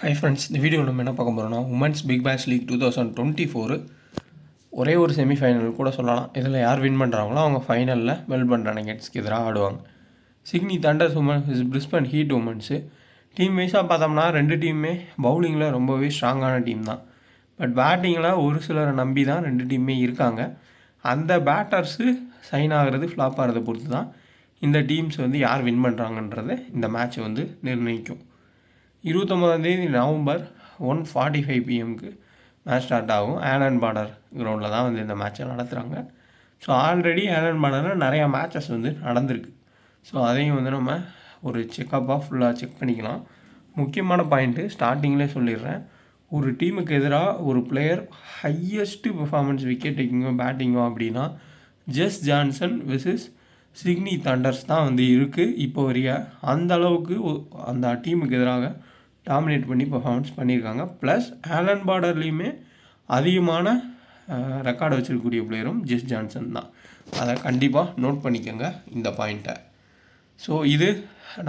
Hi friends, இந்த video நம்ம என்ன பார்க்க போகிறோம்னா உமன்ஸ் பிக் பேஷ் லீக் 2024 ஒரே ஒரு செமிஃபைனல் கூட சொல்லலாம். இதில் யார் வின் பண்ணுறாங்களோ அவங்க ஃபைனலில் மெல்பர்ன் ரெனகேட்ஸ்க்கு எதிராக ஆடுவாங்க. Sydney Thunders women's, Brisbane heat women's. Team வைஸாக பார்த்தோம்னா ரெண்டு டீமுமே பவுலிங்கில் ரொம்பவே ஸ்ட்ராங்கான டீம் தான். பட் பேட்டிங்கில் ஒரு சிலரை நம்பி தான் ரெண்டு டீமுமே இருக்காங்க. அந்த பேட்டர்ஸு சைன் ஆகிறது ஃப்ளாப் ஆகிறத பொறுத்து தான் இந்த டீம்ஸ் வந்து யார் வின் பண்ணுறாங்கன்றதை இந்த மேட்ச்சை வந்து நிர்ணயிக்கும். 29 நவம்பர் 1:45 PM மேட்ச் ஸ்டார்ட் ஆகும். ஆலன் பார்டர் கிரவுண்டில் தான் வந்து இந்த மேட்ச்சை நடத்துகிறாங்க. ஸோ ஆல்ரெடி ஆலன் பார்டரில் நிறையா மேட்சஸ் வந்து நடந்திருக்கு. ஸோ அதையும் வந்து நம்ம ஒரு செக்கப்பாக ஃபுல்லாக செக் பண்ணிக்கலாம். முக்கியமான பாயிண்ட்டு ஸ்டார்டிங்லேயே சொல்லிடுறேன். ஒரு டீமுக்கு எதிராக ஒரு பிளேயர் ஹையஸ்ட்டு பெர்ஃபார்மன்ஸ் விக்கெட் டேக்கிங்கோ பேட்டிங்கோ அப்படின்னா ஜெஸ் ஜான்சன் வெர்சஸ் சிட்னி தண்டர்ஸ் தான் வந்து இருக்குது இப்போ வரைய. அந்த அளவுக்கு அந்த டீமுக்கு எதிராக டாமினேட் பண்ணி பெர்ஃபார்மன்ஸ் பண்ணியிருக்காங்க. ப்ளஸ் ஆலன் பார்டர்லேயுமே அதிகமான ரெக்கார்டு வச்சுருக்கக்கூடிய பிளேயரும் ஜெஸ் ஜான்சன் தான். அதை கண்டிப்பாக நோட் பண்ணிக்கோங்க இந்த பாயிண்ட்டை. ஸோ இது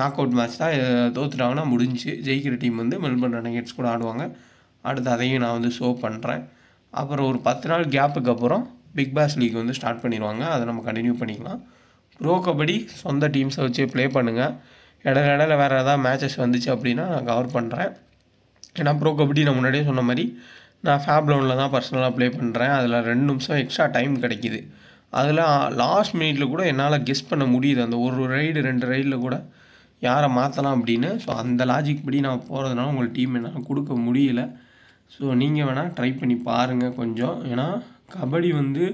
நாக் அவுட் மேட்ச் தான். தோற்றுட்டாங்கன்னா முடிஞ்சு. ஜெயிக்கிற டீம் வந்து மெல்பர்ன் ரெனகேட்ஸ் கூட ஆடுவாங்க. அடுத்து அதையும் நான் வந்து ஷோ பண்ணுறேன். அப்புறம் ஒரு 10 நாள் கேப்புக்கு அப்புறம் பிக் பேஷ் லீக் வந்து ஸ்டார்ட் பண்ணிடுவாங்க. அதை நம்ம கண்டினியூ பண்ணிக்கலாம். ப்ரோ கபடி சொந்த டீம்ஸை வச்சு ப்ளே பண்ணுங்கள். இடையில வேறு ஏதாவது மேட்சஸ் வந்துச்சு அப்படின்னா நான் கவர் பண்ணுறேன். ஏன்னா ப்ரோ கபடி நான் முன்னாடியே சொன்ன மாதிரி நான் ஃபேப் லோனில் தான் பர்சனலாக ப்ளே பண்ணுறேன். அதில் 2 நிமிஷம் எக்ஸ்ட்ரா டைம் கிடைக்கிது. அதில் லாஸ்ட் மினிட்டில் கூட என்னால் கெஸ் பண்ண முடியுது. அந்த ஒரு ரைடு 2 ரைடில் கூட யாரை மாற்றலாம் அப்படின்னு. ஸோ அந்த லாஜிக் படி நான் போகிறதுனால உங்கள் டீம் என்னால் கொடுக்க முடியல. ஸோ நீங்கள் வேணால் ட்ரை பண்ணி பாருங்கள் கொஞ்சம். ஏன்னா கபடி வந்து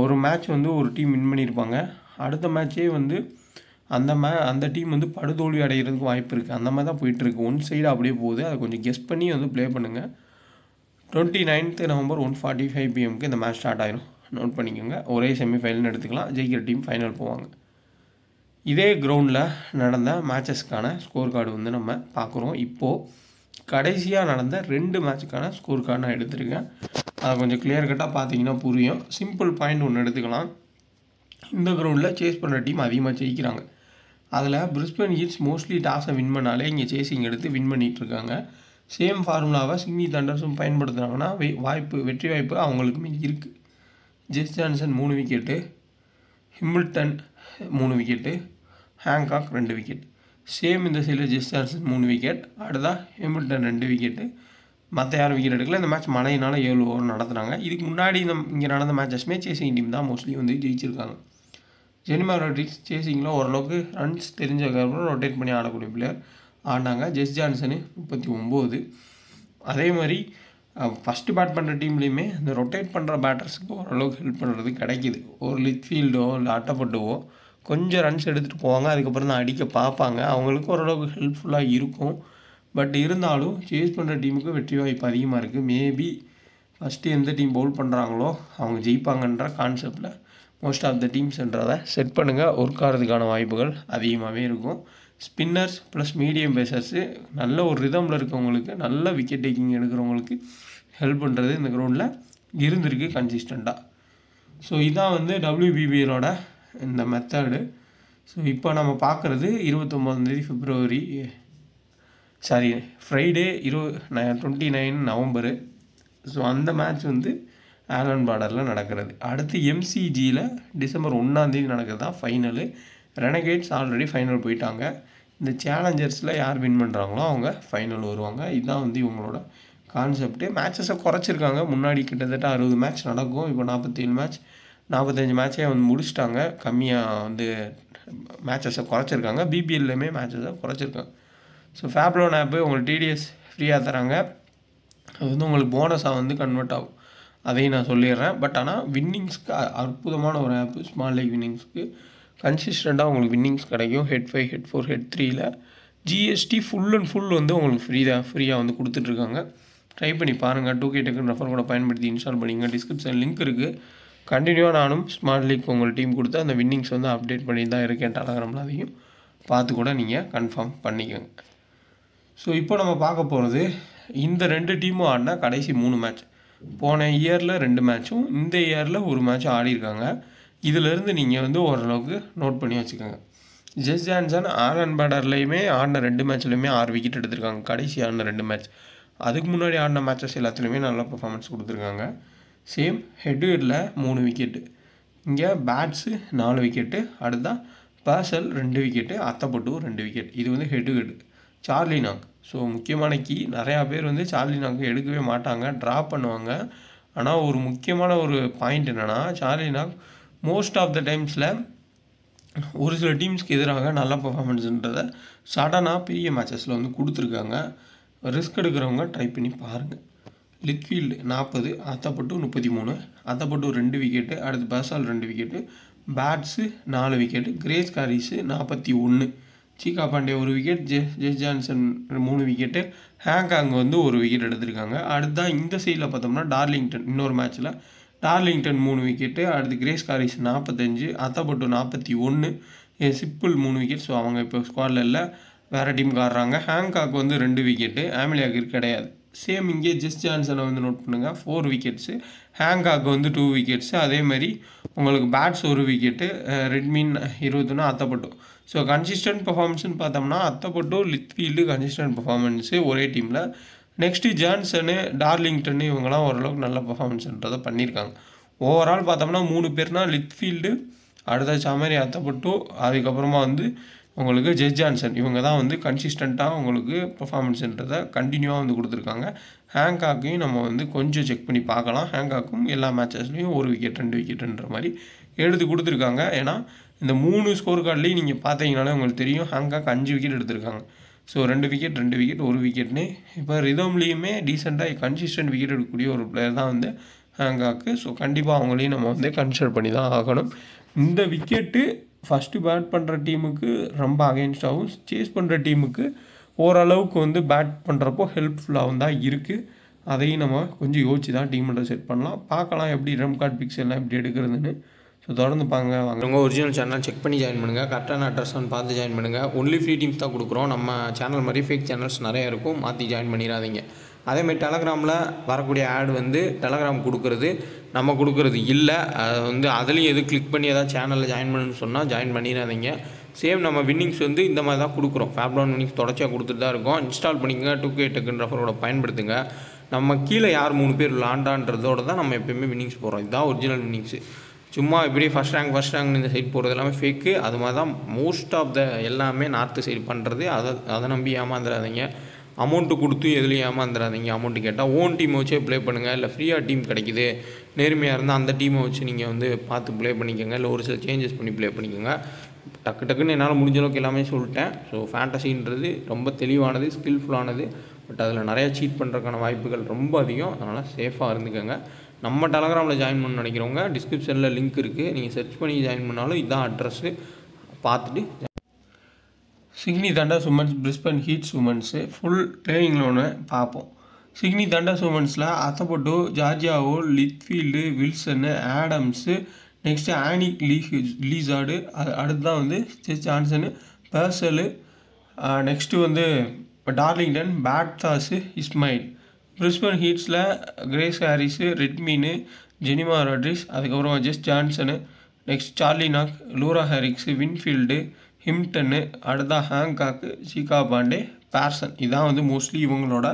ஒரு மேட்ச் வந்து ஒரு டீம் வின் பண்ணியிருப்பாங்க. அடுத்த மேட்ச்சே வந்து அந்த டீம் வந்து படுதோல்வி அடைகிறதுக்கு வாய்ப்பு இருக்குது. அந்த மாதிரி தான் போயிட்டுருக்கு. ஒன் சைடு அப்படியே போகுது. அதை கொஞ்சம் கெஸ் பண்ணி வந்து ப்ளே பண்ணுங்கள். 29 நவம்பர் 1:45 PM இந்த மேட்ச் ஸ்டார்ட் ஆகிடும். நோட் பண்ணிக்கோங்க. ஒரே செமிஃபைனல்னு எடுத்துக்கலாம். ஜெயிக்கிற டீம் ஃபைனல் போவாங்க. இதே கிரவுண்டில் நடந்த மேட்சஸ்க்கான ஸ்கோர் கார்டு வந்து நம்ம பார்க்குறோம். இப்போது கடைசியாக நடந்த 2 மேட்சுக்கான ஸ்கோர் கார்டு நான் எடுத்துருக்கேன். அதை கொஞ்சம் கிளியர் கட்டாக பார்த்தீங்கன்னா புரியும். சிம்பிள் பாயிண்ட் ஒன்று எடுத்துக்கலாம். இந்த கிரவுண்டில் சேஸ் பண்ணுற டீம் அதிகமாக ஜெயிக்கிறாங்க. அதில் பிரிஸ்பன் ஹீட்ஸ் மோஸ்ட்லி டாஸை வின் பண்ணாலே இங்கே சேசிங் எடுத்து வின் பண்ணிகிட்ருக்காங்க. சேம் ஃபார்முலாவை சிட்னி தண்டர்ஸும் பயன்படுத்துகிறாங்கன்னா வெற்றி வாய்ப்பு அவங்களுக்குமே இருக்குது. Jess Jonassen 3 wicket, Hamilton 3 wicket, Hancock 2 wicket. Same இந்த சைடில் ஜெஸ் ஜான்சன் 3 விக்கெட், அடுத்தா ஹிமில்டன் 2 விக்கெட்டு. மற்ற யாரும் விக்கெட் எடுக்கல. இந்த மேட்ச் மழையினால் 7 ஓவர் நடத்துனாங்க. இதுக்கு முன்னாடி இங்கே நடந்த மேட்சஸ்மே சேசிங் டீம் தான் மோஸ்ட்லி வந்து ஜெயிச்சிருக்காங்க. ஜெனிமா ரோட்ரிக்ஸ் சேசிங்கில் ஓரளவுக்கு ரன்ஸ் தெரிஞ்சதுக்கப்புறம் ரொட்டேட் பண்ணி ஆடக்கூடிய பிளேயர் ஆடினாங்க. ஜெஸ் ஜான்சனு 39. அதே மாதிரி ஃபஸ்ட்டு பேட் பண்ணுற டீம்லேயுமே இந்த ரொட்டேட் பண்ணுற பேட்டர்ஸுக்கு ஓரளவுக்கு ஹெல்ப் பண்ணுறது கிடைக்கிது. ஒரு லித்ஃபீல்டோ இல்லை அட்டப்பட்டுவோ கொஞ்சம் ரன்ஸ் எடுத்துகிட்டு போவாங்க. அதுக்கப்புறம் தான் அடிக்க பார்ப்பாங்க. அவங்களுக்கு ஓரளவுக்கு ஹெல்ப்ஃபுல்லாக இருக்கும். பட் இருந்தாலும் சேஸ் பண்ணுற டீமுக்கு வெற்றி வாய்ப்பு அதிகமாக இருக்குது. மேபி ஃபஸ்ட்டு எந்த டீம் பவுல் பண்ணுறாங்களோ அவங்க ஜெயிப்பாங்கன்ற கான்செப்டில் மோஸ்ட் ஆஃப் த டீம்ஸ்ன்றதை செட் பண்ணுங்கள். ஒர்க் ஆகிறதுக்கான வாய்ப்புகள் அதிகமாகவே இருக்கும். ஸ்பின்னர்ஸ் ப்ளஸ் மீடியம் பேசர்ஸு நல்ல ஒரு ரிதமில் இருக்கவங்களுக்கு, நல்ல விக்கெட் டேக்கிங் எடுக்கிறவங்களுக்கு ஹெல்ப் பண்ணுறது இந்த கிரவுண்டில் இருந்திருக்கு கன்சிஸ்டண்ட்டாக. ஸோ இதான் வந்து WBBLோட இந்த மெத்தடு. ஸோ இப்போ நம்ம பார்க்குறது 29 ஃப்ரைடே 29 நவம்பரு. ஸோ அந்த மேட்ச் வந்து ஆலன் பார்டரில் நடக்கிறது. அடுத்து MCGயில் டிசம்பர் 1 நடக்கிறது தான் ஃபைனலு. ரெனகேட்ஸ் ஆல்ரெடி ஃபைனல் போயிட்டாங்க. இந்த சேலஞ்சர்ஸில் யார் வின் பண்ணுறாங்களோ அவங்க ஃபைனல் வருவாங்க. இதுதான் வந்து இவங்களோட கான்செப்ட்டு. மேட்சஸை குறைச்சிருக்காங்க. முன்னாடி கிட்டத்தட்ட 60 மேட்ச் நடக்கும். இப்போ 47 மேட்ச் 45 மேட்சே வந்து முடிச்சிட்டாங்க. கம்மியாக வந்து மேட்சஸை குறைச்சிருக்காங்க. BBLலையுமே மேட்சஸை குறைச்சிருக்காங்க. ஸோ ஃபேப்லோன் ஆப்பு உங்களுக்கு TDS ஃப்ரீயாக தராங்க. அது வந்து உங்களுக்கு போனஸாக வந்து கன்வெர்ட் ஆகும். அதையும் நான் சொல்லிடுறேன். பட் ஆனால் வின்னிங்ஸ்க்கு அற்புதமான ஒரு ஆப்பு. ஸ்மால் லீக் வின்னிங்ஸ்க்கு கன்சிஸ்டண்ட்டாக உங்களுக்கு வின்னிங்ஸ் கிடைக்கும். ஹெட் 5, ஹெட் 4, ஹெட் 3ல் GST ஃபுல் அண்ட் ஃபுல் வந்து உங்களுக்கு ஃப்ரீயாக வந்து கொடுத்துட்ருக்காங்க. ட்ரை பண்ணி பாருங்கள். 2K டக்குன்னு ரெஃபர் கூட பயன்படுத்தி இன்ஸ்டால் பண்ணிங்க. டிஸ்கிரிப்ஷன் லிங்க் இருக்குது. கண்டினியூவாக நானும் ஸ்மால் லீக் உங்கள் டீம் கொடுத்து அந்த வின்னிங்ஸ் வந்து அப்டேட் பண்ணி தான் இருக்கேன் டெலகிராமில். அதையும் பார்த்து கூட நீங்கள் கன்ஃபார்ம் பண்ணிக்கோங்க. ஸோ இப்போ நம்ம பார்க்க போகிறது இந்த 2 டீமும் ஆடினா கடைசி 3 மேட்ச். போன இயரில் 2 மேட்சும் இந்த இயரில் ஒரு மேட்சும் ஆடிருக்காங்க. இதிலேருந்து நீங்கள் வந்து ஓரளவுக்கு நோட் பண்ணி வச்சுக்கோங்க. ஜெஸ் ஜான்சன் ஆலன் பேடர்லேயுமே ஆடின 2 மேட்ச்லையுமே 6 விக்கெட் எடுத்திருக்காங்க. கடைசி ஆடின 2 மேட்ச். அதுக்கு முன்னாடி ஆடின மேட்சஸ் எல்லாத்துலேயுமே நல்ல பெர்ஃபார்மன்ஸ் கொடுத்துருக்காங்க. சேம் ஹெட்வியரில் 3 விக்கெட்டு, இங்கே பேட்ஸு 4 விக்கெட்டு, அடுத்ததான் பேர்சல் 2 விக்கெட்டு, அத்தப்பட்டு 2 விக்கெட். இது வந்து ஹெட்வியர். சார்லி நாக், ஸோ முக்கியமான கீ. நிறையா பேர் வந்து சார்லி நாக் எடுக்கவே மாட்டாங்க, ட்ராப் பண்ணுவாங்க. ஆனால் ஒரு முக்கியமான ஒரு பாயிண்ட் என்னென்னா, சார்லி நாக் மோஸ்ட் ஆஃப் த டைம்ஸில் ஒரு சில டீம்ஸ்க்கு எதிராக நல்ல பர்ஃபார்மன்ஸுன்றதை சடனாக பெரிய மேட்சஸில் வந்து கொடுத்துருக்காங்க. ரிஸ்க் எடுக்கிறவங்க ட்ரை பண்ணி பாருங்கள். லிட்ஃபீல்டு 40, அத்தப்பட்டு 33, அத்தப்பட்டு 2 விக்கெட்டு, அடுத்து பேசால் 2 விக்கெட்டு, Bates 4 wicket, Grace Harris 41, Shikha Pandey 1 wicket, Jess Jonassen 3 wicket, Hancock வந்து 1 விக்கெட் எடுத்திருக்காங்க. அடுத்ததான் இந்த சைடில் பார்த்தோம்னா டார்லிங்டன் இன்னொரு மேட்ச்சில் டார்லிங்டன் 3 விக்கெட்டு, அடுத்து கிரேஸ் காரிஸ் 45, அத்தப்பட்டு 41, சிப்பிள் 3 விக்கெட். ஸோ அவங்க இப்போ ஸ்குவாடில் இல்லை, வேறு டீமுக்கு ஆடுறாங்க. ஹேங்காக் வந்து 2 விக்கெட்டு, ஆமிலியாக்கு கிடையாது. சேம் இங்கே ஜெஸ் ஜான்சனை வந்து நோட் பண்ணுங்கள், 4 விக்கெட்ஸு, ஹேங்காக் வந்து 2 விக்கெட்ஸு. அதேமாதிரி உங்களுக்கு Bates 1 wicket, Redmayne 21, Athapaththu. So consistent பர்ஃபார்மன்ஸ்னு பார்த்தோம்னா அத்தப்பட்டு, லிட்ஃபீல்டு கன்சிஸ்டன்ட் பர்ஃபார்மன்ஸு ஒரே டீமில். நெக்ஸ்ட்டு ஜான்சனு, டார்லிங்டன்னு இவங்களாம் ஓரளவுக்கு நல்ல பர்ஃபார்மன்ஸ்ன்றதை பண்ணியிருக்காங்க. ஓவரால் பார்த்தோம்னா 3 பேர்னா லிட்ஃபீல்டு, அடுத்த சமரி அத்தப்பட்டு, அதுக்கப்புறமா வந்து உங்களுக்கு ஜெஸ் ஜான்சன், இவங்க தான் வந்து கன்சிஸ்டண்ட்டாக உங்களுக்கு பர்ஃபார்மன்ஸுன்றதை கண்டினியூவாக வந்து கொடுத்துருக்காங்க. ஹேங்காக்கையும் நம்ம வந்து கொஞ்சம் செக் பண்ணி பார்க்கலாம். ஹேங்காக்கும் எல்லா மேட்சஸ்லையும் 1 விக்கெட் 2 விக்கெட்டுன்ற மாதிரி எடுத்து கொடுத்துருக்காங்க. ஏன்னா இந்த 3 ஸ்கோர் கார்ட்லேயும் நீங்கள் பார்த்தீங்கனாலே உங்களுக்கு தெரியும், ஹேங்காக் 5 விக்கெட் எடுத்திருக்காங்க. ஸோ 2 விக்கெட் 2 விக்கெட் 1 விக்கெட்னு இப்போ ரிதம்லேயுமே டீசெண்டாக கன்சிஸ்டன்ட் விக்கெட் எடுக்கக்கூடிய ஒரு பிளேயர் தான் வந்து ஹேங்காக்கு. ஸோ கண்டிப்பாக அவங்களையும் நம்ம வந்து கன்சிடர் பண்ணி தான் ஆகணும். இந்த விக்கெட்டு ஃபஸ்ட்டு பேட் பண்ணுற டீமுக்கு ரொம்ப அகெயின்ஸ்டாகவும், சேஸ் பண்ணுற டீமுக்கு ஓரளவுக்கு வந்து பேட் பண்ணுறப்போ ஹெல்ப்ஃபுல்லாகவும் தான் இருக்குது. அதையும் நம்ம கொஞ்சம் யோசிச்சு தான் டீம்ல செட் பண்ணலாம். பார்க்கலாம் எப்படி ரம் கார்டு பிக்ஸ் எல்லாம் எப்படி எடுக்கிறதுன்னு. ஸோ தொடர்ந்து வாங்க ஒரிஜினல் சேனல் செக் பண்ணி ஜாயின் பண்ணுங்கள். கரெக்டான அட்ரஸ் வந்து பார்த்து ஜாயின் பண்ணுங்கள். ஒன்லி ஃப்ரீ டீம்ஸ் தான் கொடுக்குறோம். நம்ம சேனல் மாதிரி ஃபேக் சேனல்ஸ் நிறைய இருக்கும், மாற்றி ஜாயின் பண்ணிடாதீங்க. அதேமாதிரி டெலகிராமில் வரக்கூடிய ஆட் வந்து டெலகிராம் கொடுக்குறது, நம்ம கொடுக்குறது இல்லை. அது வந்து அதுலேயும் எது கிளிக் பண்ணி ஏதாவது சேனலில் ஜாயின் பண்ணுன்னு சொன்னால் ஜாயின் பண்ணிடாதீங்க. சேம் நம்ம வின்னிங்ஸ் வந்து இந்த மாதிரி தான் கொடுக்குறோம். ஃபேப்லான் வின்னிங்ஸ் தொடர்ச்சியாக கொடுத்துட்டு தான் இருக்கோம். இன்ஸ்டால் பண்ணிக்கங்க, 2K டெக்குன்ற ரெஃபரோட பயன்படுத்துங்க. நம்ம கீழே யார் 3 பேர் விளாண்டான்றதோட தான் நம்ம எப்போயுமே வின்னிங்ஸ் போகிறோம். இதுதான் ஒரிஜினல் வின்னிங்ஸு. சும்மா இப்படி ஃபஸ்ட் ரேங்க் இந்த சைட் போகிறது எல்லாமே ஃபேக்கு. அது மாதிரி தான் மோஸ்ட் ஆஃப் த எல்லாமே நார்த்து சைடு பண்ணுறது. அதை நம்பி ஏமாந்துடாதீங்க. அமௌண்ட்டு கொடுத்து எதுலையும் ஏமாந்துடாதீங்க. அமௌண்ட்டு கேட்டால் ஓன் டீமை வச்சே ப்ளே பண்ணுங்கள். இல்லை ஃப்ரீயாக டீம் கிடைக்குது, நேர்மையாக இருந்தால் அந்த டீமை வச்சு நீங்கள் வந்து பார்த்து ப்ளே பண்ணிக்கோங்க. இல்லை ஒரு சில சேஞ்சஸ் பண்ணி ப்ளே பண்ணிக்கோங்க. டக்குன்னு என்னால் முடிஞ்ச அளவுக்கு எல்லாமே சொல்லிட்டேன். ஸோ ஃபேண்டசின்றது ரொம்ப தெளிவானது, ஸ்கில்ஃபுல்லானது. பட் அதில் நிறையா சீட் பண்ணுறதுக்கான வாய்ப்புகள் ரொம்ப அதிகம். அதனால் சேஃபாக இருந்துக்கோங்க. நம்ம டெலகிராமில் ஜாயின் பண்ண நினைக்கிறவங்க டிஸ்கிரிப்ஷனில் லிங்க் இருக்குது, நீங்கள் சர்ச் பண்ணி ஜாயின் பண்ணாலும் இதுதான் அட்ரஸ்ஸு. பார்த்துட்டு Sydney Thunders women's, Brisbane Heats women's full playing லோனு பார்ப்போம். சிட்னி தண்டர்ஸ் உமன்ஸில் அத்தப்பட்டு, ஜார்ஜியாவோ, Litchfield, Wilson, Adams, next Anika Learoyd, அடுத்து தான் வந்து ஜெஸ் ஜான்சனு, பேர்சலு, நெக்ஸ்ட்டு வந்து டார்லிங்டன், பேட்தாஸு, இஸ்மாயில். பிரிஸ்பன் ஹீட்ஸில் Grace Harris, Redmayne, Jemimah Rodrigues, அதுக்கப்புறம் Jess Jonassen, next Charli Knott, Laura Harris, Winfield, Hamilton, அடுத்தா ஹேங்காக்கு, சீகா பாண்டே, பேர்சன். இதான் வந்து மோஸ்ட்லி இவங்களோட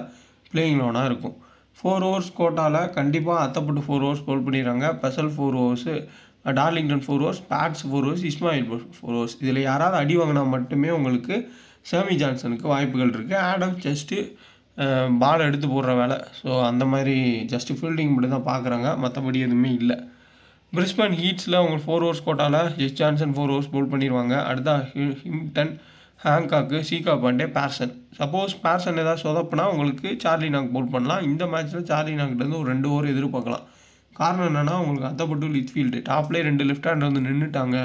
பிளேயிங் லோனாக இருக்கும். 4 ஓவர்ஸ் கோட்டாவில் கண்டிப்பாக அத்தப்பட்டு 4 ஓவர்ஸ் போல் பண்ணிடுறாங்க. பெசல் 4 overs, Darlington 4 overs, Bates 4 overs, Ismail 4 overs. இதில் யாராவது அடி வாங்கினா மட்டுமே உங்களுக்கு சாமி ஜான்சனுக்கு வாய்ப்புகள் இருக்குது. ஆடம் ஜஸ்ட்டு பால் எடுத்து போடுற வேலை. ஸோ அந்த மாதிரி ஜஸ்ட்டு ஃபீல்டிங் மட்டும் தான் பார்க்குறாங்க, மற்றபடி எதுவுமே இல்லை. பிரிஸ்பன் ஹீட்ஸில் உங்களுக்கு 4 ஓவர்ஸ் கோட்டாவில் ஜெஸ் ஜான்சன் 4 ஓவர்ஸ் போல் பண்ணிடுவாங்க. அடுத்தா ஹிம்டன், ஹேங்காக்கு, சீகா பாண்டே, பேர்சன். சப்போஸ் பேர்சன் ஏதாவது சொதப்புனா உங்களுக்கு சார்லி நாக் போல் பண்ணலாம். இந்த மேட்ச்சில் சார்லி நாக்லேருந்து ஒரு 2 ஓவர் எதிர்பார்க்கலாம். காரணம் என்னென்னா, உங்களுக்கு அத்தப்பட்டு லிட்ஃபீல்டு டாப்லேயே 2 லெஃப்ட் ஹேண்டர் வந்து நின்றுட்டாங்க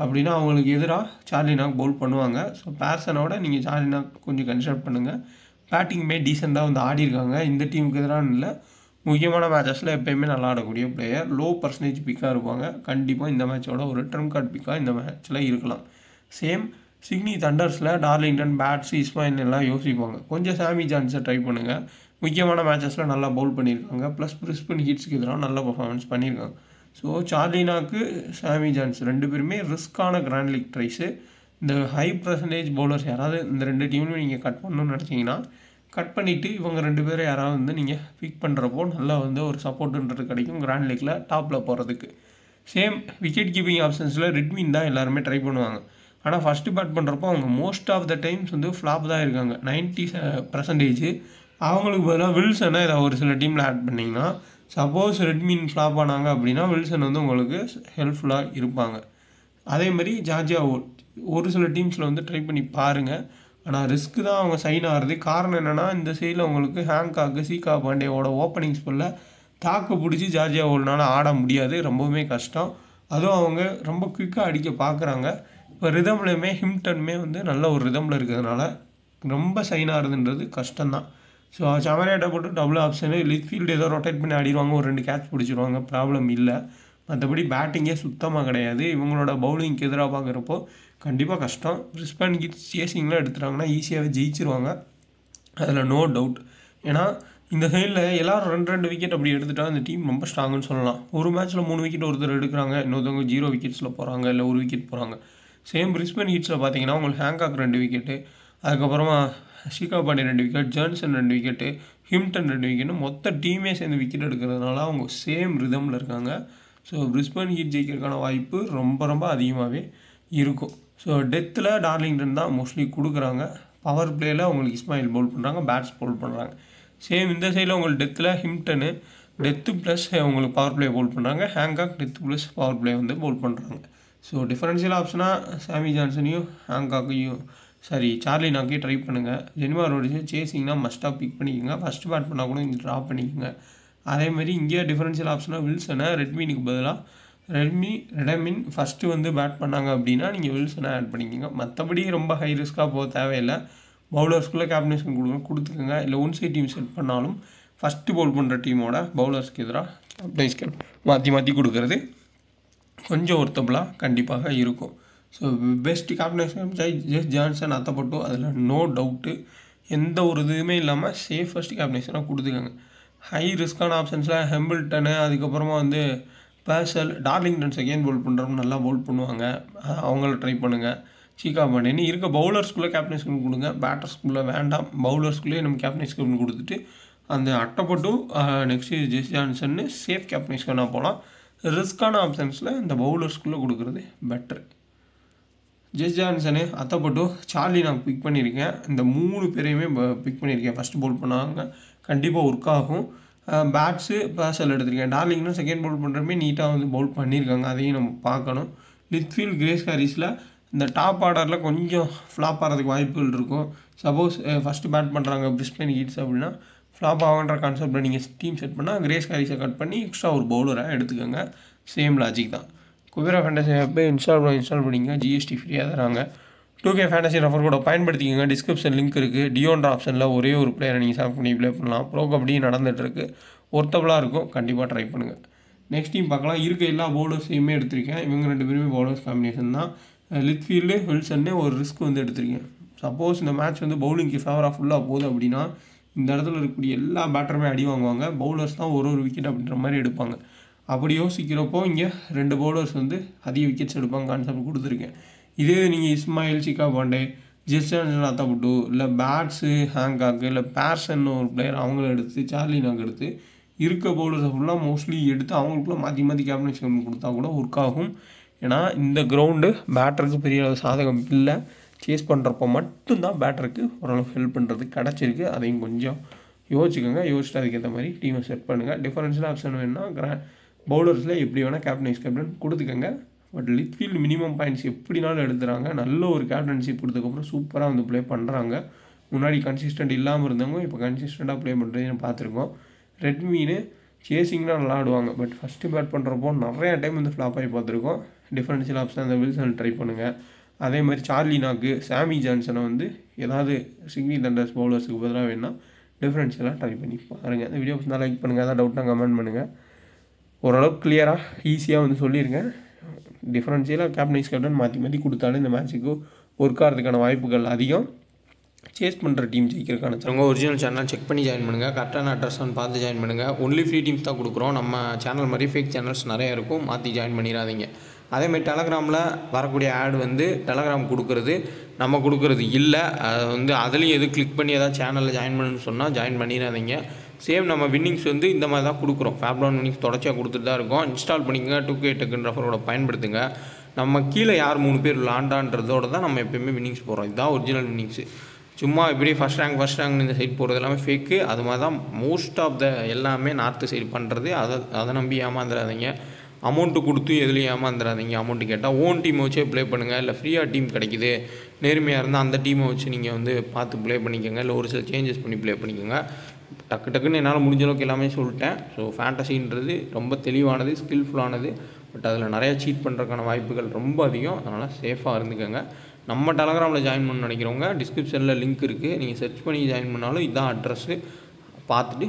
அப்படின்னா அவங்களுக்கு எதிராக சார்லி நாக் பவுல் பண்ணுவாங்க. ஸோ பேர்சனோட நீங்கள் சார்லி நாக் கொஞ்சம் கன்சிடர் பண்ணுங்கள். பேட்டிங்குமே டீசெண்டாக வந்து ஆடிருக்காங்க. இந்த டீமுக்கு எதிரான இல்லை, முக்கியமான மேட்சஸில் எப்போயுமே நல்லா ஆடக்கூடிய பிளேயர். லோ பர்சன்டேஜ் பிக்காக இருப்பாங்க. கண்டிப்பாக இந்த மேட்சோட ஒரு ட்ரம் கார்டு பிக்காக இந்த மேட்ச்சில் இருக்கலாம். சேம் சிட்னி தண்டர்ஸில் டார்லிங்டன், பேட்ஸ், இஸ்மாயில் எல்லாம் யோசிப்பாங்க. கொஞ்சம் சாமி ஜான்ஸை ட்ரை பண்ணுங்கள். முக்கியமான மேட்சஸில் நல்லா பவுல் பண்ணியிருக்காங்க. ப்ளஸ் பிரிஸ்பன் ஹீட்ஸுக்கு எதிராக நல்ல பர்ஃபார்மன்ஸ் பண்ணியிருக்காங்க. ஸோ சார்லி நாக்கு, சாமி ஜான்ஸ் 2 பேருமே ரிஸ்க்கான கிராண்ட் லீக் ட்ரைஸு. இந்த ஹை பர்சன்டேஜ் பவுலர்ஸ் யாராவது இந்த 2 டீம்லையும் நீங்கள் கட் பண்ணணும்னு நினச்சிங்கன்னா கட் பண்ணிவிட்டு இவங்க 2 பேரை யாராவது வந்து நீங்கள் பிக் பண்ணுறப்போ நல்லா வந்து ஒரு சப்போர்ட்டுன்றது கிடைக்கும் கிராண்ட் லீக்கில் டாப்பில் போகிறதுக்கு. சேம் விக்கெட் கீப்பிங் ஆப்ஷன்ஸில் ரெட்மின் தான் எல்லாருமே ட்ரை பண்ணுவாங்க. ஆனால் ஃபஸ்ட்டு பேட் பண்ணுறப்போ அவங்க மோஸ்ட் ஆஃப் த டைம்ஸ் வந்து ஃப்ளாப் தான் இருக்காங்க. 90% அவங்களுக்கு பதிலாக வில்சனை இதை ஒரு சில டீமில் ஆட் பண்ணிங்கன்னா சப்போஸ் ரெட்மின் ஃப்ளாப் ஆனாங்க அப்படின்னா வில்சன் வந்து உங்களுக்கு ஹெல்ப்ஃபுல்லாக இருப்பாங்க. அதேமாதிரி ஜார்ஜியா ஒரு சில டீம்ஸில் வந்து ட்ரை பண்ணி பாருங்கள். ஆனால் ரிஸ்க்கு தான் அவங்க சைன் ஆகிறது. காரணம் என்னென்னா இந்த சைடில் உங்களுக்கு ஹேங்காக்கு சீகா பாண்டேவோட ஓப்பனிங் ஸ்பெல்லில் தாக்கு பிடிச்சி ஜார்ஜியா ஓல்னால் ஆட முடியாது, ரொம்பவுமே கஷ்டம். அதுவும் அவங்க ரொம்ப குயிக்காக அடிக்க பார்க்குறாங்க. இப்போ ரிதம்லையுமே ஹிம்டனுமே வந்து நல்ல ஒரு ரிதமில் இருக்கிறதுனால ரொம்ப சைன் ஆகுதுன்றது கஷ்டம்தான். ஸோ சமரியாட்டை போட்டு டபுள் ஆப்ஷனு லிட்ஃபீல்டு ஏதோ ரொட்டேட் பண்ணி ஆடிடுவாங்க, ஒரு 2 கேட்ச் பிடிச்சிருவாங்க, ப்ராப்ளம் இல்லை. மற்றபடி பேட்டிங்கே சுத்தமாக கிடையாது. இவங்களோட பவுலிங்க்கு எதிராக பார்க்குறப்போ கண்டிப்பாக கஷ்டம். பிரிஸ்பேன் கிட்ஸ் சேசிங்லாம் எடுத்துட்டாங்கன்னா ஈஸியாகவே ஜெயிச்சிருவாங்க, அதில் நோ டவுட். ஏன்னா இந்த சைடில் எல்லோரும் 2 விக்கெட் அப்படி எடுத்துட்டா இந்த டீம் ரொம்ப ஸ்ட்ராங்குன்னு சொல்லலாம். ஒரு மேட்ச்சில் 3 விக்கெட் ஒருத்தர் எடுக்கிறாங்க, இன்னொருத்தவங்க 0 விக்கெட்ஸில் போகிறாங்க, இல்லை 1 விக்கெட் போகிறாங்க. சேம் பிரிஸ்பேன் ஹீட்ஸில் பார்த்தீங்கன்னா உங்களுக்கு ஹேங்காக் 2 விக்கெட்டு, அதுக்கப்புறமா Shikha Pandey 2 wicket, Jonassen 2 wicket, Hamilton 2 wicket, மொத்த டீமே சேர்ந்து விக்கெட் எடுக்கிறதுனால அவங்க சேம் ரிதமில் இருக்காங்க. ஸோ பிரிஸ்பேன் ஹீட் ஜெயிக்கிறதுக்கான வாய்ப்பு ரொம்ப ரொம்ப அதிகமாகவே இருக்கும். ஸோ டெத்தில் டார்லிங்டன் தான் மோஸ்ட்லி கொடுக்குறாங்க. பவர் பிளேயில் உங்களுக்கு இஸ்மாயில் பவுல் பண்ணுறாங்க, பேட்ஸ் பவுல் பண்ணுறாங்க. சேம் இந்த சைடில் உங்களுக்கு டெத்தில் ஹிம்டனு டெத்து ப்ளஸ் உங்களுக்கு பவர் பிளே பவுல் பண்ணுறாங்க, Hancock death plus power play வந்து பவுல் பண்ணுறாங்க. ஸோ டிஃபரன்ஷியல் ஆப்ஷனாக சாமி ஜான்சனையும் ஹேங்காக்கையும் சார்லி நாக்கையும் ட்ரை பண்ணுங்கள். ஜெனிமா ரோடிஸை சேசிங்னா மஸ்ட்டாக பிக் பண்ணிக்கோங்க. ஃபஸ்ட்டு பேட் பண்ணால் கூட இங்கே ட்ராப் பண்ணிக்கோங்க. அதேமாதிரி இங்கே டிஃபரன்ஷியல் ஆப்ஷனாக வில்சனை ரெட்மினுக்கு பதிலாக ரெடமின் ஃபஸ்ட்டு வந்து பேட் பண்ணாங்க அப்படின்னா நீங்கள் வில்சனை ஆட் பண்ணிக்கோங்க. மற்றபடி ரொம்ப ஹை ரிஸ்க்காக போக தேவையில்லை. பவுலர்ஸ்குள்ளே கேப்டன்ஷன் கொடுத்துக்கோங்க. இல்லை ஒன் சைட் டீம் செட் பண்ணாலும் ஃபஸ்ட்டு பவுல் பண்ணுற டீமோட பவுலர்ஸ்க்கு எதிராக கேப்டன்ஸ்க்கு மாற்றி கொடுக்கறது கொஞ்சம் ஒர்த்தபுளாக கண்டிப்பாக இருக்கும். ஸோ பெஸ்ட் கேப்டன்ஷன் ஜஸ்ட் ஜான்சன் அத்தப்பட்டோ அதில் நோ டவுட்டு. எந்த ஒரு இதுவுமே இல்லாமல் சேஃபஸ்ட் கேப்டன்ஷனாக கொடுத்துக்கோங்க. ஹை ரிஸ்க்கான ஆப்ஷன்ஸில் ஹெம்பிள்டனு, அதுக்கப்புறமா வந்து பேசல், டார்லிங்டன் செகண்ட் பவுல் பண்ணுறவங்க நல்லா பவுல் பண்ணுவாங்க, அவங்கள ட்ரை பண்ணுங்கள். சீகா பாண்டேன்னு இருக்க பவுலர்ஸ்குள்ளே கேப்டன்ஸ்க்கு கொடுங்க, பேட்டர்ஸ்குள்ளே வேண்டாம். பவுலர்ஸ்குள்ளேயே நம்ம கேப்டன்ஸ்க்கு கொடுத்துட்டு அந்த அட்டைப்பட்டு நெக்ஸ்ட்டு ஜெஸ் ஜான்சன்னு சேஃப் கேப்டன்ஸ்க்கு நான் போகலாம். ரிஸ்க்கான ஆப்ஷன்ஸில் இந்த பவுலர்ஸ்குள்ளே கொடுக்குறது பெட்ரு. ஜெஸ் ஜான்சனு அத்தைப்பட்டு சார்லி நான் பிக் பண்ணியிருக்கேன். இந்த 3 பேரையுமே பிக் பண்ணியிருக்கேன். ஃபஸ்ட்டு பவுல் பண்ணாங்க, கண்டிப்பாக ஒர்க் ஆகும். பேட்ஸு பேசல் எடுத்திருக்கேன். டார்லிங்னா செகண்ட் பவுல் பண்ணுறமே நீட்டாக வந்து பவுல் பண்ணியிருக்காங்க, அதையும் நம்ம பார்க்கணும். லிட்ஃபீல்ட் கிரேஸ் ஹாரிஸில் இந்த டாப் ஆர்டரில் கொஞ்சம் ஃப்ளாப் ஆகிறதுக்கு வாய்ப்புகள் இருக்கும். சப்போஸ் ஃபஸ்ட்டு பேட் பண்ணுறாங்க பிரிஸ்பேன் ஹீட்ஸ் அப்படின்னா ஃப்ளாப் ஆகுன்ற கான்செப்டில் நீங்கள் டீம் செட் பண்ணால் கிரேஸ் ஹாரிஸை கட் பண்ணி எக்ஸ்ட்ரா ஒரு பவுலராக எடுத்துக்கோங்க. சேம் லாஜிக் தான். குபேரா ஃபேண்டசி ஆப்பை இன்ஸ்டால் பண்ணிங்க, ஜிஎஸ்டி ஃப்ரீயாக தராங்க. 2K ஃபேண்டசி ரெஃபர் கூட பயன்படுத்திக்கோங்க. டிஸ்கிரிப்ஷன் லிங்க் இருக்குது. டியோன்ற ஆப்ஷனில் ஒரே ஒரு பிளேயரை நீங்கள் செலக்ட் பண்ணி ப்ளே பண்ணலாம். ப்ரோ கபடி நடந்துகிட்ருக்கு, ஒர்த்தபுளாக இருக்கும், கண்டிப்பாக ட்ரை பண்ணுங்கள். நெக்ஸ்ட் டீம் பார்க்கலாம். இருக்க எல்லா பவுலர்ஸையுமே எடுத்திருக்கேன். இவங்க 2 பேருமே பவுலர்ஸ் காம்பினேஷன் தான். லிட்ஃபீல்டு வில்சன்னு ஒரு ரிஸ்க் வந்து எடுத்திருக்கேன். சப்போஸ் இந்த மேட்ச் வந்து பவுலிங்க்கு ஃபேவராக ஃபுல்லாக போகுது அப்படின்னா இந்த இடத்துல இருக்கக்கூடிய எல்லா பேட்டருமே அடி வாங்குவாங்க. பவுலர்ஸ் தான் ஒரு விக்கெட் அப்படின்ற மாதிரி எடுப்பாங்க. அப்படி யோசிக்கிறப்போ இங்கே 2 பவுலர்ஸ் வந்து அதிக விக்கெட்ஸ் எடுப்பாங்க கான்செப்ட் கொடுத்துருக்கேன். இதே நீங்கள் இஸ்மாயில், சீகா பாண்டே, ஜெஸ் ஜான்சன் அத்தப்பட்டு, இல்லை பேட்ஸு ஹேங்காக்கு, இல்லை பேர்சன் ஒரு பிளேயர் அவங்கள எடுத்து சார்லி நாக்கு எடுத்து இருக்க பவுலர்ஸை ஃபுல்லாக மோஸ்ட்லி எடுத்து அவங்களுக்குள்ள மாற்றி கேப்டன்ஷிப் கொடுத்தா கூட ஒர்க் ஆகும். ஏன்னா இந்த கிரவுண்டு பேட்டருக்கு பெரிய சாதகம் இல்லை. சேஸ் பண்ணுறப்போ மட்டும்தான் பேட்டருக்கு ஓரளவு ஹெல்ப் பண்ணுறது கிடச்சிருக்கு. அதையும் கொஞ்சம் யோசிச்சுக்கோங்க. யோசிச்சுட்டு அதுக்கேற்ற மாதிரி டீமை செட் பண்ணுங்கள். டிஃபரன்ஷியல் ஆப்ஷன் வேணுன்னா பவுலர்ஸில் எப்படி வேணால் கேப்டன் கொடுத்துக்கோங்க. பட் லிட்ஃபீல்டு மினிமம் பாயிண்ட்ஸ் எப்படினாலும் எடுத்துகிறாங்க. நல்ல ஒரு கேப்டன்ஷிப் கொடுத்ததுக்கப்புறம் சூப்பராக வந்து ப்ளே பண்ணுறாங்க. முன்னாடி கன்சிஸ்டன்ட் இல்லாமல் இருந்தவங்க இப்போ கன்சிஸ்டண்ட்டாக ப்ளே பண்ணுறதையும் பார்த்துருக்கோம். ரெட்மீனு சேசிங்னா நல்லா ஆடுவாங்க. பட் ஃபஸ்ட்டு பேட் பண்ணுறப்போ நிறையா டைம் வந்து ஃப்ளாப் ஆகி பார்த்துருக்கோம். டிஃபரன்ஷியல் ஆப்ஷன் அந்த வில்சன் ட்ரை பண்ணுங்கள். அதே மாதிரி சார்லி நாக்கு, சாமி ஜான்சனை வந்து ஏதாவது சிக்னி தண்டர்ஸ் பவுலர்ஸுக்கு பதிலாக வேணுன்னா டிஃபரன்ஷியலாக ட்ரை பண்ணி பாருங்கள். இந்த வீடியோ தான் லைக் பண்ணுங்கள், அதான் டவுட்னா கமெண்ட் பண்ணுங்கள். ஓரளவுக்கு கிளியராக ஈஸியாக வந்து சொல்லியிருக்கேன். டிஃபரன்ஷியலாக கேப்டன் மாற்றி கொடுத்தாலும் இந்த மேட்ச்சுக்கு ஒர்க் ஆகிறதுக்கான வாய்ப்புகள் அதிகம். சேஸ் பண்ணுற டீம் ஜெயிக்கிறதுக்கான உங்கள் ஒரிஜினல் சேனல் செக் பண்ணி ஜாயின் பண்ணுங்கள். கரெக்டான அட்ரஸ் வந்து பார்த்து ஜாயின் பண்ணுங்கள். ஒன்லி ஃப்ரீ டீம்ஸ் தான் கொடுக்குறோம். நம்ம சேனல் மாதிரி ஃபேக் சேனல்ஸ் நிறையா இருக்கும், மாற்றி ஜாயின் பண்ணிடாதீங்க. அதேமாதிரி டெலகிராமில் வரக்கூடிய ஆட் வந்து டெலகிராம் கொடுக்குறது நம்ம கொடுக்குறது இல்லை. அது வந்து அதுலேயும் எது கிளிக் பண்ணி ஏதாவது சேனலில் ஜாயின் பண்ணணும்னு சொன்னால் ஜாயின் பண்ணிடாதீங்க. சேம் நம்ம வின்னிங்ஸ் வந்து இந்த மாதிரி தான் கொடுக்குறோம். ஃபேப்லான் வின்னிங்ஸ் தொடர்ச்சியாக கொடுத்துட்டு தான் இருக்கோம். இன்ஸ்டால் பண்ணிக்கங்க. 2K டெக்குன்ற ரெஃபரோட பயன்படுத்துங்க. நம்ம கீழே யார் 3 பேர் விளாண்டான்றதோட தான் நம்ம எப்போயுமே வின்னிங்ஸ் போகிறோம். இதுதான் ஒரிஜினல் வின்னிங்ஸு. சும்மா இப்படி ஃபஸ்ட் ரேங்க் இந்த சைட் போகிறது எல்லாமே ஃபேக்கு. அது மாதிரி தான் மோஸ்ட் ஆஃப் த எல்லாமே நார்த்து சைடு பண்ணுறது. அதை நம்பி ஏமாந்துடாதீங்க. அமௌண்ட்டு கொடுத்து எதுலையும் ஏமாந்துடாதீங்க. அமௌண்ட்டு கேட்டால் ஓன் டீமை வச்சே ப்ளே பண்ணுங்கள். இல்லை ஃப்ரீயாக டீம் கிடைக்குது, நேர்மையாக இருந்தால் அந்த டீமை வச்சு நீங்கள் வந்து பார்த்து ப்ளே பண்ணிக்கோங்க. இல்லை ஒரு சில சேஞ்சஸ் பண்ணி ப்ளே பண்ணிக்கோங்க. டக்குன்னு என்னால் முடிஞ்ச அளவுக்கு எல்லாமே சொல்லிட்டேன். ஸோ ஃபேண்டசின்றது ரொம்ப தெளிவானது, ஸ்கில்ஃபுல்லானது. பட் அதில் நிறையா சீட் பண்ணுறதுக்கான வாய்ப்புகள் ரொம்ப அதிகம். அதனால் சேஃபாக இருந்துக்கோங்க. நம்ம டெலகிராமில் ஜாயின் பண்ண நினைக்கிறவங்க டிஸ்கிரிப்ஷனில் லிங்க் இருக்குது. நீங்கள் சர்ச் பண்ணி ஜாயின் பண்ணாலும் இதுதான் அட்ரஸ்ஸு. பார்த்துட்டு